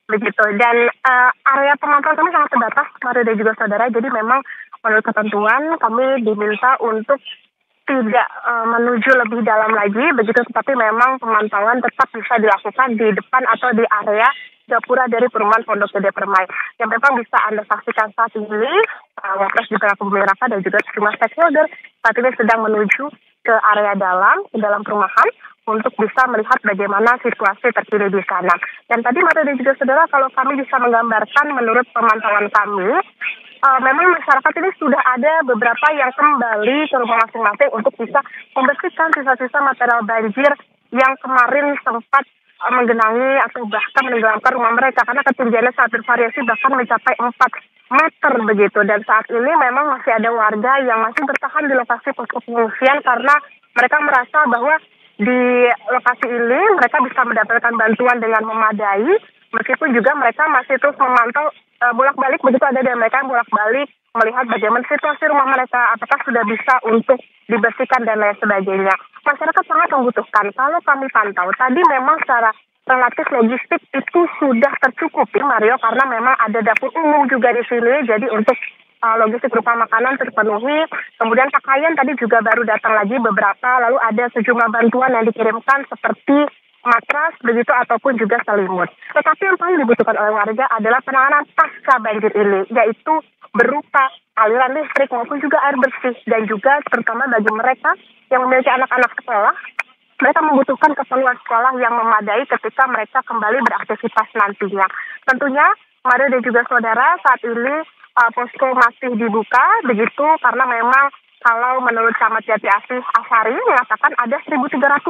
begitu. Dan area pemantauan kami sangat terbatas, Mario dan juga saudara. Jadi memang menurut ketentuan kami diminta untuk tidak menuju lebih dalam lagi, begitu. Tetapi memang pemantauan tetap bisa dilakukan di depan atau di area gapura dari perumahan Pondok Gede Permai. Yang memang bisa Anda saksikan saat ini, Wapres Gibran Rakabuming Raka dan juga sejumlah stakeholder saat ini sedang menuju ke area dalam, ke dalam perumahan, untuk bisa melihat bagaimana situasi terkini di sana. Dan tadi Mario dan juga saudara, kalau kami bisa menggambarkan menurut pemantauan kami, memang masyarakat ini sudah ada beberapa yang kembali ke rumah masing-masing untuk bisa membersihkan sisa-sisa material banjir yang kemarin sempat menggenangi atau bahkan menenggelamkan rumah mereka, karena ketinggiannya sangat bervariasi bahkan mencapai 4 meter begitu. Dan saat ini memang masih ada warga yang masih bertahan di lokasi posko pengungsian karena mereka merasa bahwa di lokasi ini mereka bisa mendapatkan bantuan dengan memadai, meskipun juga mereka masih terus memantau bolak-balik, begitu ada dari mereka yang bolak-balik melihat bagaimana situasi rumah mereka, apakah sudah bisa untuk dibersihkan dan lain sebagainya. Masyarakat sangat membutuhkan. Kalau kami pantau, tadi memang secara relatif logistik itu sudah tercukupi, Mario, karena memang ada dapur umum juga di sini, jadi untuk logistik berupa makanan terpenuhi. Kemudian pakaian tadi juga baru datang lagi beberapa, lalu ada sejumlah bantuan yang dikirimkan seperti matras begitu ataupun juga selimut. Tetapi yang paling dibutuhkan oleh warga adalah penanganan pasca banjir ini, yaitu berupa aliran listrik maupun juga air bersih, dan juga terutama bagi mereka yang memiliki anak-anak sekolah, mereka membutuhkan keperluan sekolah yang memadai ketika mereka kembali beraktivitas nantinya. Tentunya Mario dan juga saudara, saat ini posko masih dibuka begitu, karena memang kalau menurut Camat Jati Asih Asari mengatakan ada 1.300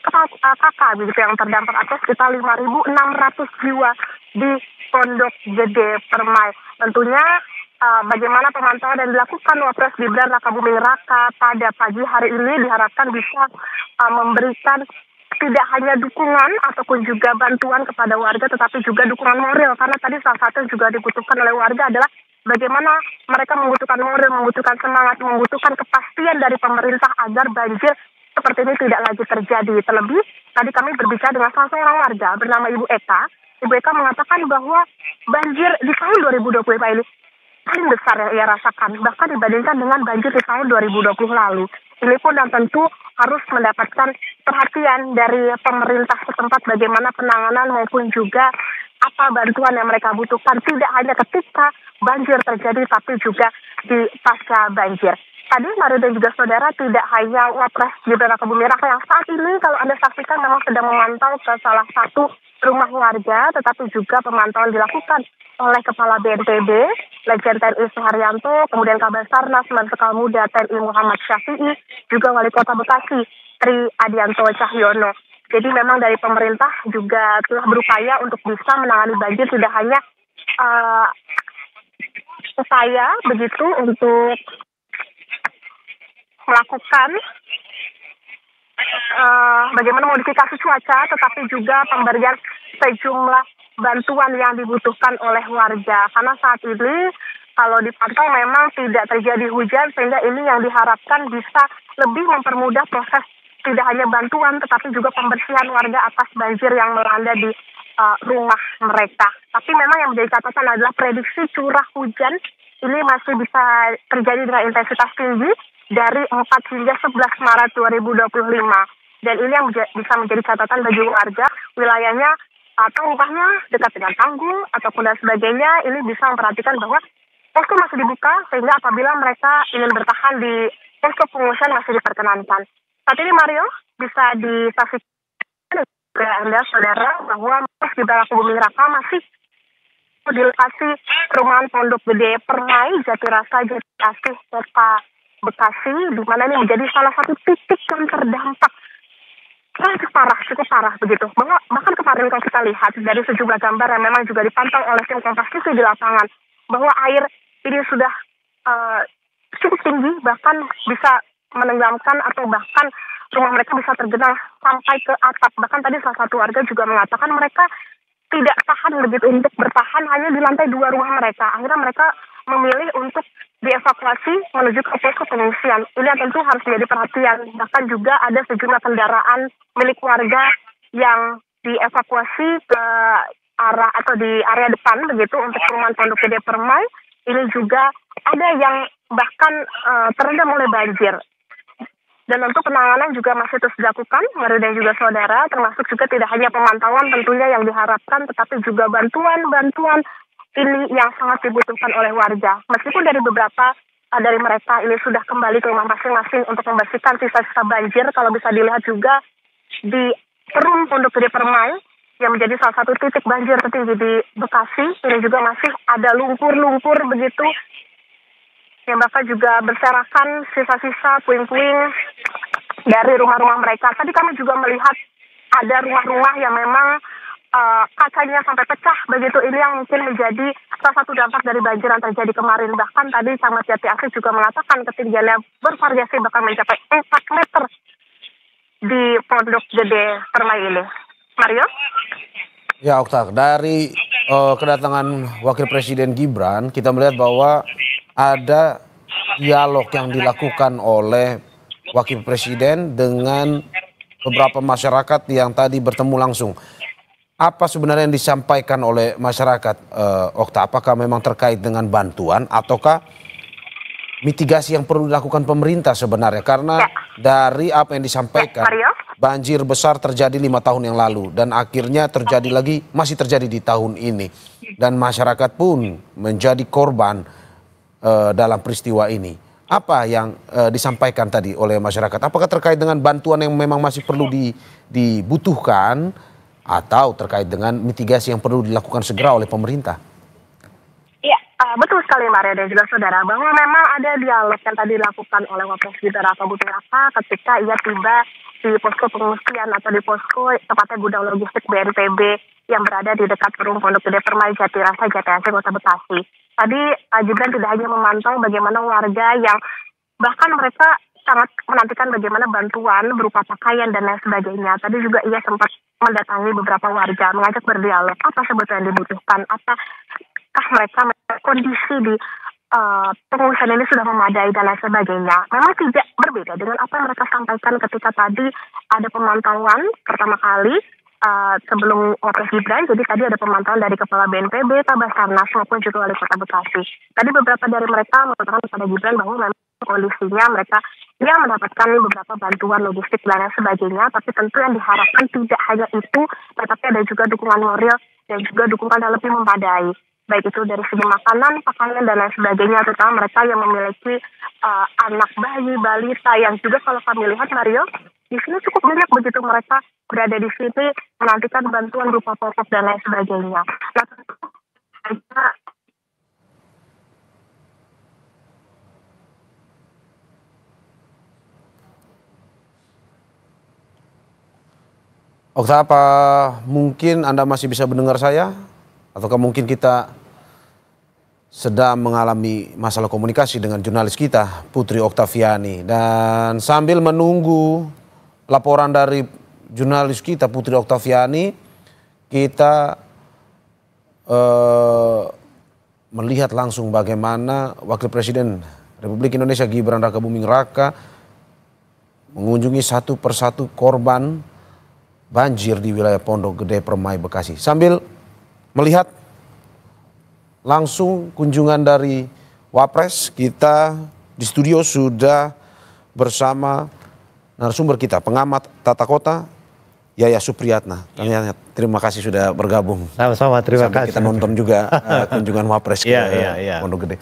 kakak begitu yang terdampak atau sekitar 5.600 jiwa di Pondok Gede Permai. Tentunya bagaimana pemantauan yang dilakukan Wapres Gibran Rakabuming Raka pada pagi hari ini diharapkan bisa memberikan tidak hanya dukungan ataupun juga bantuan kepada warga, tetapi juga dukungan moral, karena tadi salah satu yang juga dibutuhkan oleh warga adalah bagaimana mereka membutuhkan moral, membutuhkan semangat, membutuhkan kepastian dari pemerintah agar banjir seperti ini tidak lagi terjadi. Terlebih, tadi kami berbicara dengan salah seorang warga bernama Ibu Eka. Ibu Eka mengatakan bahwa banjir di tahun 2025 ini paling besar yang ia rasakan, bahkan dibandingkan dengan banjir di tahun 2020 lalu. Ini pun dan tentu harus mendapatkan perhatian dari pemerintah setempat bagaimana penanganan maupun juga apa bantuan yang mereka butuhkan, tidak hanya ketika banjir terjadi, tapi juga di pasca banjir. Tadi Mario dan juga saudara, tidak hanya Wapres Gibran Rakabuming Raka yang saat ini kalau Anda saksikan memang sedang memantau ke salah satu rumah warga, tetapi juga pemantauan dilakukan oleh Kepala BNPB, Legend TNI Suharyanto, kemudian Kabasarnas Marsikal Muda TNI Muhammad Syafi'i, juga Wali Kota Bekasi Tri Adianto Cahyono. Jadi memang dari pemerintah juga telah berupaya untuk bisa menangani banjir, tidak hanya upaya begitu untuk melakukan bagaimana modifikasi cuaca, tetapi juga pemberian sejumlah bantuan yang dibutuhkan oleh warga. Karena saat ini kalau dipantau memang tidak terjadi hujan, sehingga ini yang diharapkan bisa lebih mempermudah proses tidak hanya bantuan, tetapi juga pembersihan warga atas banjir yang melanda di rumah mereka. Tapi memang yang menjadi catatan adalah prediksi curah hujan ini masih bisa terjadi dengan intensitas tinggi dari 4 hingga 11 Maret 2025. Dan ini yang bisa menjadi catatan bagi warga wilayahnya atau rumahnya dekat dengan tanggul ataupun dan sebagainya. Ini bisa memperhatikan bahwa posko masih dibuka, sehingga apabila mereka ingin bertahan di posko pengungsian masih diperkenankan. Saat ini Mario bisa disaksikan oleh Anda saudara bahwa Wapres Gibran Rakabuming Raka masih di lokasi perumahan Pondok Gede Permai, Jatirasa, Jati Asih, Kota Bekasi, di mana ini menjadi salah satu titik yang terdampak cukup parah begitu. Bahkan kemarin kalau kita lihat dari sejumlah gambar yang memang juga dipantau oleh tim Kompas TV di lapangan, bahwa air ini sudah cukup tinggi, bahkan bisa menenggelamkan atau bahkan rumah mereka bisa tergenang sampai ke atap. Bahkan tadi salah satu warga juga mengatakan mereka tidak tahan begitu untuk bertahan hanya di lantai 2 rumah mereka. Akhirnya mereka memilih untuk dievakuasi menuju ke posko pengungsian. Ini yang tentu harus menjadi perhatian. Bahkan juga ada sejumlah kendaraan milik warga yang dievakuasi ke arah atau di area depan begitu untuk perumahan Pondok Gede Permai ini juga ada yang bahkan terendam oleh banjir. Dan untuk penanganan juga masih terus dilakukan, Mario dan juga saudara, termasuk juga tidak hanya pemantauan tentunya yang diharapkan, tetapi juga bantuan-bantuan ini yang sangat dibutuhkan oleh warga. Meskipun dari beberapa dari mereka ini sudah kembali ke rumah masing-masing untuk membersihkan sisa-sisa banjir, kalau bisa dilihat juga di Perum Pondok Gede Permai, yang menjadi salah satu titik banjir tertinggi di Bekasi, ini juga masih ada lumpur-lumpur begitu, yang bahkan juga berserakan sisa-sisa puing-puing dari rumah-rumah mereka. Tadi kami juga melihat ada rumah-rumah yang memang kacanya sampai pecah begitu. Ini yang mungkin menjadi salah satu dampak dari banjir yang terjadi kemarin. Bahkan tadi Camat Jati Asih juga mengatakan ketinggiannya bervariasi bahkan mencapai 4 meter di Pondok Gede Permai ini. Mario? Ya, Okta, dari kedatangan Wakil Presiden Gibran, kita melihat bahwa ada dialog yang dilakukan oleh Wakil Presiden dengan beberapa masyarakat yang tadi bertemu langsung. Apa sebenarnya yang disampaikan oleh masyarakat, Okta? Apakah memang terkait dengan bantuan ataukah mitigasi yang perlu dilakukan pemerintah sebenarnya? Karena dari apa yang disampaikan, banjir besar terjadi 5 tahun yang lalu dan akhirnya terjadi lagi, masih terjadi di tahun ini. Dan masyarakat pun menjadi korban dalam peristiwa ini. Apa yang disampaikan tadi oleh masyarakat? Apakah terkait dengan bantuan yang memang masih perlu dibutuhkan atau terkait dengan mitigasi yang perlu dilakukan segera oleh pemerintah? Iya, betul sekali Maria dan juga saudara, bahwa memang ada dialog yang tadi dilakukan oleh Wapres Gibran Raka Buming Raka ketika ia tiba di posko pengungsian atau di posko tepatnya gudang logistik BNPB yang berada di dekat Perum Pondok Gede Permai, Jatirasa, Jati Asih, Kota Bekasi. Tadi Gibran tidak hanya memantau bagaimana warga yang bahkan mereka sangat menantikan bagaimana bantuan berupa pakaian dan lain sebagainya. Tadi juga ia sempat mendatangi beberapa warga, mengajak berdialog apa sebetulnya yang dibutuhkan, apakah mereka kondisi di pengungsian ini sudah memadai dan lain sebagainya. Memang tidak berbeda dengan apa yang mereka sampaikan ketika tadi ada pemantauan pertama kali sebelum Wapres Gibran. Jadi tadi ada pemantauan dari Kepala BNPB, Basarnas maupun juga Wali Kota Bekasi. Tadi beberapa dari mereka mengatakan kepada Gibran bahwa memang kondisinya mereka yang mendapatkan beberapa bantuan logistik dan lain sebagainya, tapi tentu yang diharapkan tidak hanya itu, tetapi ada juga dukungan moral dan juga dukungan yang lebih memadai, baik itu dari segi makanan, pakaian dan lain sebagainya, terutama mereka yang memiliki anak bayi, balita, yang juga kalau kami lihat Mario, di sini cukup banyak begitu mereka berada di sini menantikan bantuan berupa pokok dan lain sebagainya. Nah, tentu Okta, apa mungkin Anda masih bisa mendengar saya? Ataukah mungkin kita sedang mengalami masalah komunikasi dengan jurnalis kita, Putri Oktaviani. Dan sambil menunggu laporan dari jurnalis kita, Putri Oktaviani, kita melihat langsung bagaimana Wakil Presiden Republik Indonesia Gibran Raka Buming Raka mengunjungi satu persatu korban banjir di wilayah Pondok Gede Permai, Bekasi. Sambil melihat langsung kunjungan dari Wapres, kita di studio sudah bersama narasumber kita, pengamat tata kota, Yaya Supriyatna. Terima kasih sudah bergabung. Sama-sama, terima kasih. Kita nonton juga kunjungan Wapres ke Pondok Gede.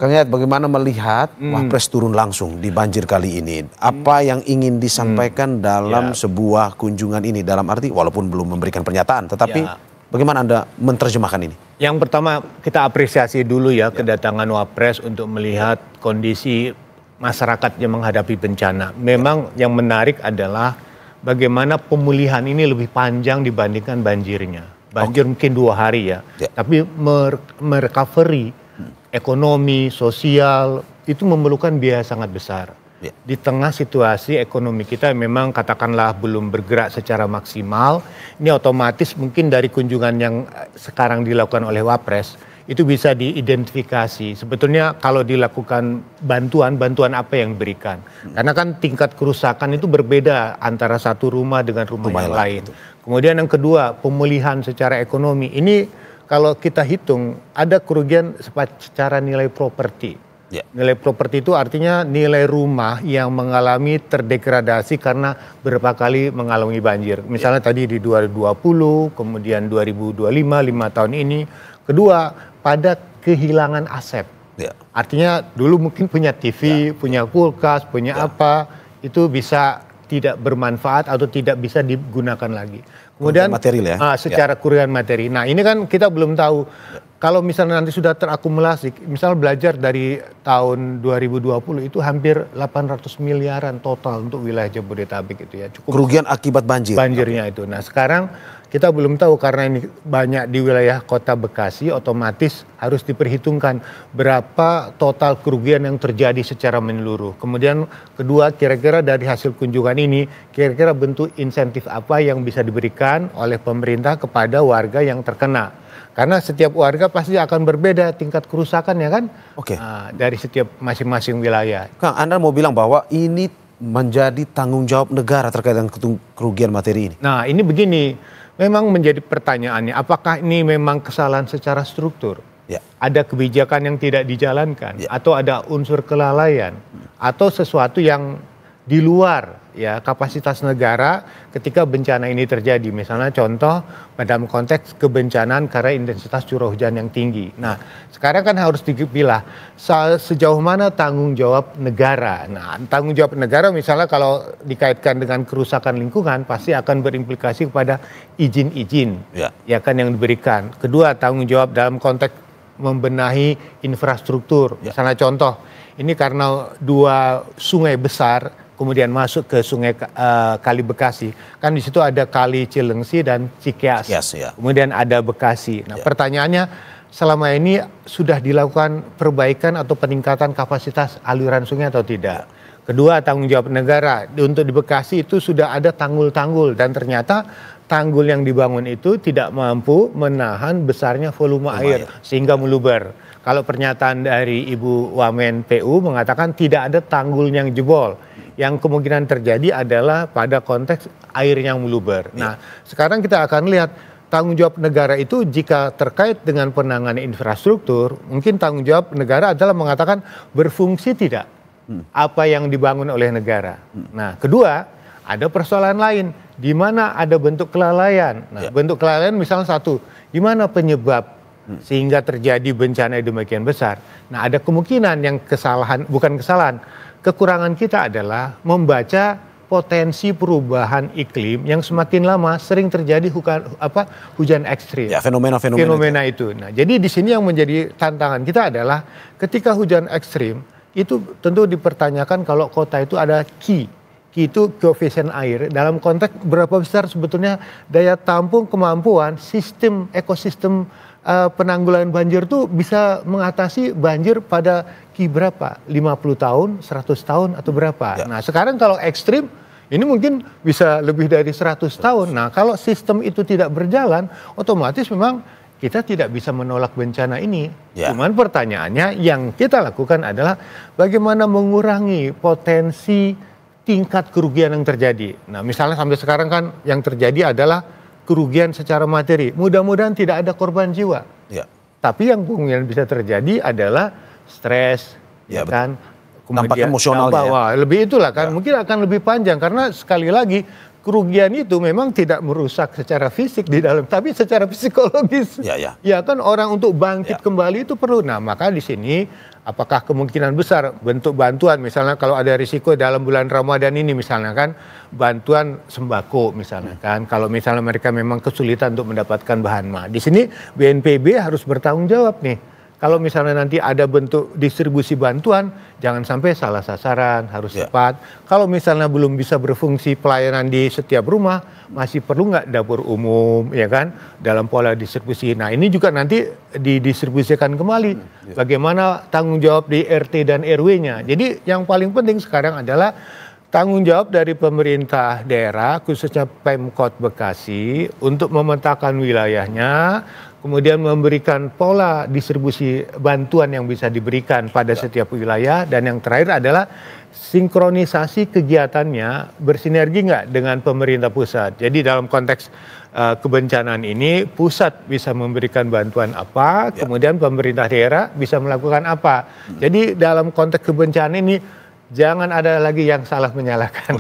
Kang Yayat, bagaimana melihat Wapres turun langsung di banjir kali ini? Apa yang ingin disampaikan dalam sebuah kunjungan ini? Dalam arti walaupun belum memberikan pernyataan, tetapi bagaimana Anda menerjemahkan ini? Yang pertama kita apresiasi dulu kedatangan Wapres untuk melihat kondisi masyarakat yang menghadapi bencana. Memang yang menarik adalah bagaimana pemulihan ini lebih panjang dibandingkan banjirnya. Banjir mungkin 2 hari tapi merecovery ekonomi, sosial, itu memerlukan biaya sangat besar. Di tengah situasi ekonomi kita memang katakanlah belum bergerak secara maksimal, ini otomatis mungkin dari kunjungan yang sekarang dilakukan oleh Wapres, itu bisa diidentifikasi. Sebetulnya kalau dilakukan bantuan apa yang diberikan. Karena kan tingkat kerusakan itu berbeda antara satu rumah dengan rumah yang lain. Kemudian yang kedua, pemulihan secara ekonomi. Ini kalau kita hitung ada kerugian secara nilai properti. Nilai properti itu artinya nilai rumah yang mengalami terdegradasi karena beberapa kali mengalami banjir. Misalnya tadi di 2020, kemudian 2025, 5 tahun ini. Kedua, pada kehilangan aset. Artinya dulu mungkin punya TV, punya kulkas, punya apa, itu bisa tidak bermanfaat atau tidak bisa digunakan lagi. Kemudian material secara kerugian materi. Nah ini kan kita belum tahu. Kalau misalnya nanti sudah terakumulasi, misal belajar dari tahun 2020 itu hampir 800 miliaran total untuk wilayah Jabodetabek itu ya. Cukup kerugian akibat banjir. Banjirnya itu. Nah sekarang kita belum tahu karena ini banyak di wilayah kota Bekasi, otomatis harus diperhitungkan berapa total kerugian yang terjadi secara menyeluruh. Kemudian kedua, kira-kira dari hasil kunjungan ini, kira-kira bentuk insentif apa yang bisa diberikan oleh pemerintah kepada warga yang terkena. Karena setiap warga pasti akan berbeda tingkat kerusakan ya kan, dari setiap masing-masing wilayah. Kang, Anda mau bilang bahwa ini menjadi tanggung jawab negara terkait dengan kerugian materi ini? Nah ini begini, memang menjadi pertanyaannya, apakah ini memang kesalahan secara struktur? Ada kebijakan yang tidak dijalankan, atau ada unsur kelalaian, atau sesuatu yang di luar ya kapasitas negara ketika bencana ini terjadi. Misalnya contoh dalam konteks kebencanaan karena intensitas curah hujan yang tinggi. Nah sekarang kan harus dipilah sejauh mana tanggung jawab negara. Nah tanggung jawab negara misalnya kalau dikaitkan dengan kerusakan lingkungan pasti akan berimplikasi kepada izin-izin ya kan yang diberikan. Kedua, tanggung jawab dalam konteks membenahi infrastruktur. Misalnya contoh, ini karena dua sungai besar kemudian masuk ke sungai Kali Bekasi, kan di situ ada Kali Cilengsi dan Cikeas. Kemudian ada Bekasi. Nah, pertanyaannya selama ini sudah dilakukan perbaikan atau peningkatan kapasitas aliran sungai atau tidak? Kedua, tanggung jawab negara. Untuk di Bekasi itu sudah ada tanggul-tanggul dan ternyata tanggul yang dibangun itu tidak mampu menahan besarnya volume air sehingga meluber. Kalau pernyataan dari Ibu Wamen PU mengatakan tidak ada tanggul yang jebol. Yang kemungkinan terjadi adalah pada konteks air yang meluber. Nah, sekarang kita akan lihat tanggung jawab negara itu jika terkait dengan penanganan infrastruktur, mungkin tanggung jawab negara adalah mengatakan berfungsi tidak apa yang dibangun oleh negara. Nah, kedua, ada persoalan lain di mana ada bentuk kelalaian. Nah, bentuk kelalaian misalnya satu, di mana penyebab sehingga terjadi bencana yang demikian besar. Nah, ada kemungkinan yang kesalahan, bukan kesalahan, kekurangan kita adalah membaca potensi perubahan iklim yang semakin lama sering terjadi hujan ekstrim. Fenomena itu. Nah, jadi di sini yang menjadi tantangan kita adalah ketika hujan ekstrim itu tentu dipertanyakan kalau kota itu ada Ki itu koefisien air dalam konteks berapa besar sebetulnya daya tampung kemampuan sistem ekosistem penanggulangan banjir itu bisa mengatasi banjir pada Ki berapa? 50 tahun, 100 tahun atau berapa? Nah sekarang kalau ekstrim ini mungkin bisa lebih dari 100 tahun. Nah kalau sistem itu tidak berjalan otomatis memang kita tidak bisa menolak bencana ini. Cuman pertanyaannya yang kita lakukan adalah bagaimana mengurangi potensi tingkat kerugian yang terjadi. Nah misalnya sampai sekarang kan yang terjadi adalah kerugian secara materi. Mudah-mudahan tidak ada korban jiwa. Tapi yang kemungkinan bisa terjadi adalah stres, kan? Kemudian emosionalnya. Lebih itulah kan, mungkin akan lebih panjang karena sekali lagi kerugian itu memang tidak merusak secara fisik di dalam, tapi secara psikologis. Ya kan orang untuk bangkit kembali itu perlu. Nah maka di sini apakah kemungkinan besar bentuk bantuan misalnya kalau ada risiko dalam bulan Ramadan ini misalnya kan bantuan sembako misalnya kan kalau misalnya mereka memang kesulitan untuk mendapatkan bahan mah. Di sini BNPB harus bertanggung jawab nih. Kalau misalnya nanti ada bentuk distribusi bantuan, jangan sampai salah sasaran, harus tepat. Kalau misalnya belum bisa berfungsi pelayanan di setiap rumah, masih perlu nggak dapur umum, ya kan, dalam pola distribusi. Nah ini juga nanti didistribusikan kembali. Bagaimana tanggung jawab di RT dan RW-nya. Jadi yang paling penting sekarang adalah tanggung jawab dari pemerintah daerah, khususnya Pemkot Bekasi, untuk memetakan wilayahnya, kemudian memberikan pola distribusi bantuan yang bisa diberikan pada setiap wilayah, dan yang terakhir adalah sinkronisasi kegiatannya bersinergi nggak dengan pemerintah pusat. Jadi dalam konteks kebencanaan ini pusat bisa memberikan bantuan apa, kemudian pemerintah daerah bisa melakukan apa. Jadi dalam konteks kebencanaan ini jangan ada lagi yang salah menyalahkan.